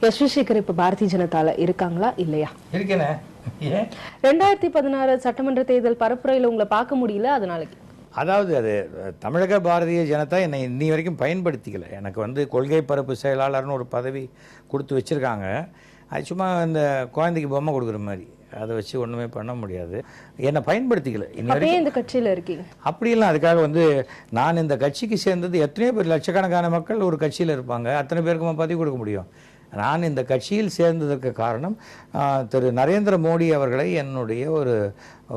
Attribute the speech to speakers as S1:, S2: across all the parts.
S1: S we Sekar இப்ப பாரதிய ஜனதால இருக்காங்களா இல்லையா?
S2: இருக்கேனே.
S1: 2016 சட்டமன்ற தேர்தல் பரப்புரையில உங்களை பார்க்க முடியல, அதனால.
S2: அதாவது அது தமிழக பாரதிய ஜனதா என்னை இன்னி வரைக்கும் பயன்படுத்திக்கல. எனக்கு வந்து கொள்கை பரப்பு செயலாளர்னு ஒரு பதவி கொடுத்து வச்சிருக்காங்க. அது சும்மா இந்த குழந்தைக்கு பொம்மை கொடுக்குற மாதிரி, அதை வச்சு ஒன்றுமே பண்ண முடியாது. என்னை பயன்படுத்திக்கல இன்னி வரைக்கும்.
S1: இந்த கட்சியில் இருக்கீங்க
S2: அப்படிலாம் அதுக்காக வந்து நான் இந்த கட்சிக்கு சேர்ந்தது எத்தனையோ பேர், லட்சக்கணக்கான மக்கள் ஒரு கட்சியில் இருப்பாங்க, அத்தனை பேருக்குமா பதவி கொடுக்க முடியும்? நான் இந்த கட்சியில் சேர்ந்ததற்கு காரணம் திரு நரேந்திர மோடி அவர்களை என்னுடைய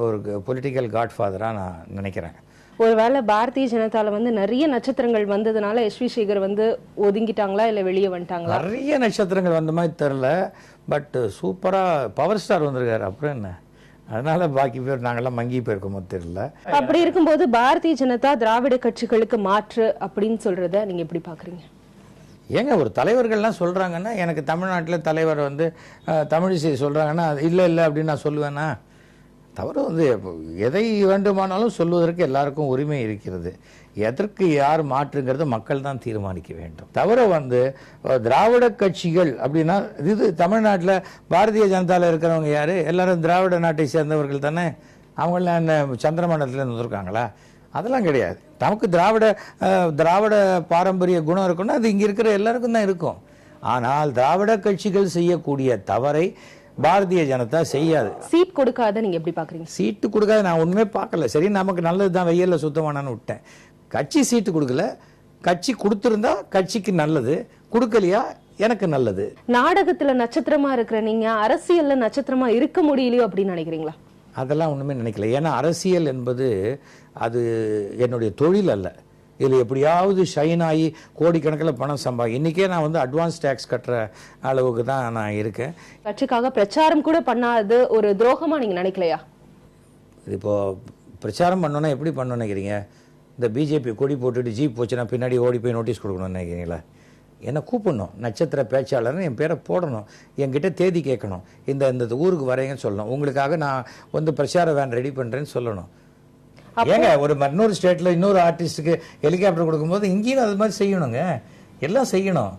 S2: ஒரு பொலிட்டிக்கல் காட்ஃபாதராக நான் நினைக்கிறேன்.
S1: ஒருவேளை பாரதிய ஜனதால வந்து நிறைய நட்சத்திரங்கள் வந்ததுனால எஸ் வி சேகர் வந்து ஒதுங்கிட்டாங்களா இல்ல வெளியே வந்துட்டாங்களா?
S2: நிறைய நட்சத்திரங்கள் வந்த மாதிரி தெரில, பட் சூப்பராக பவர் ஸ்டார் வந்திருக்காரு. அப்புறம் என்ன, அதனால பாக்கி பேர் நாங்கெல்லாம் மங்கி போயிருக்கோமோ தெரியல.
S1: அப்படி இருக்கும்போது பாரதிய ஜனதா திராவிட கட்சிகளுக்கு மாற்று அப்படின்னு சொல்றத நீங்க எப்படி பாக்குறீங்க?
S2: ஏங்க ஒரு தலைவர்கள்லாம் சொல்கிறாங்கன்னா, எனக்கு தமிழ்நாட்டில் தலைவர் வந்து தமிழிசை சொல்கிறாங்கன்னா இல்லை இல்லை அப்படின்னு நான் சொல்லுவேன்னா? தவறு வந்து எதை வேண்டுமானாலும் சொல்வதற்கு எல்லாருக்கும் உரிமை இருக்கிறது. எதற்கு யார் மாற்றுங்கிறத மக்கள் தான் தீர்மானிக்க வேண்டும். தவிர வந்து திராவிட கட்சிகள் அப்படின்னா, இது தமிழ்நாட்டில் பாரதிய ஜனதாவில் இருக்கிறவங்க யார்? எல்லாரும் திராவிட நாட்டை சேர்ந்தவர்கள் தானே. அவங்களாம் என்ன சந்திரமண்டலத்தில் இருந்திருக்காங்களா? அதெல்லாம் கிடையாது. நமக்கு திராவிட பாரம்பரிய குணம் இருக்குன்னா அது இங்கே இருக்கிற எல்லாருக்கும் தான் இருக்கும். ஆனால் திராவிட கட்சிகள் செய்யக்கூடிய தவறை பாரதிய ஜனதா செய்யாது.
S1: சீட் கொடுக்காத நீங்க எப்படி பாக்குறீங்க?
S2: சீட்டு கொடுக்காத நான் ஒண்ணுமே பார்க்கல. சரி, நமக்கு நல்லது தான், வெயில்ல சுத்தமானு விட்டேன். கட்சி சீட்டு கொடுக்கல, கட்சி கொடுத்திருந்தா கட்சிக்கு நல்லது, கொடுக்கலையா எனக்கு நல்லது.
S1: நாடகத்துல நட்சத்திரமா இருக்கிற நீங்க அரசியல்ல நட்சத்திரமா இருக்க முடியலையோ அப்படின்னு நினைக்கிறீங்களா?
S2: அதெல்லாம் ஒண்ணுமே நினைக்கல. ஏன்னா அரசியல் என்பது அது என்னுடைய தொழில் அல்ல. இதில் எப்படியாவது ஷைன் ஆகி கோடிக்கணக்கில் பணம் இன்னைக்கே நான் வந்து அட்வான்ஸ் டேக்ஸ் கட்டுற அளவுக்கு தான் நான் இருக்கேன்.
S1: கட்சிக்காக பிரச்சாரம் கூட பண்ணாது ஒரு துரோகமா நீங்க நினைக்கலையா?
S2: இப்போ பிரச்சாரம் பண்ணோன்னா எப்படி பண்ணணும்னு நினைக்கிறீங்க? இந்த பிஜேபி கொடி போட்டுட்டு ஜீப் போச்சுன்னா பின்னாடி ஓடி போய் நோட்டீஸ் கொடுக்கணும்னு நினைக்கிறீங்களா? என்னை கூப்பிடணும், நட்சத்திர பேச்சாளர்னு என் பேரை போடணும், என்கிட்ட தேதி கேட்கணும், இந்த ஊருக்கு வரேங்கன்னு சொல்லணும், உங்களுக்காக நான் வந்து பிரச்சார வேன் ரெடி பண்ணுறேன்னு சொல்லணும். ஏங்க ஒரு இன்னொரு ஸ்டேட்டில் இன்னொரு ஆர்டிஸ்ட்டுக்கு ஹெலிகாப்டர் கொடுக்கும்போது இங்கேயும் அது மாதிரி செய்யணுங்க, எல்லாம் செய்யணும்.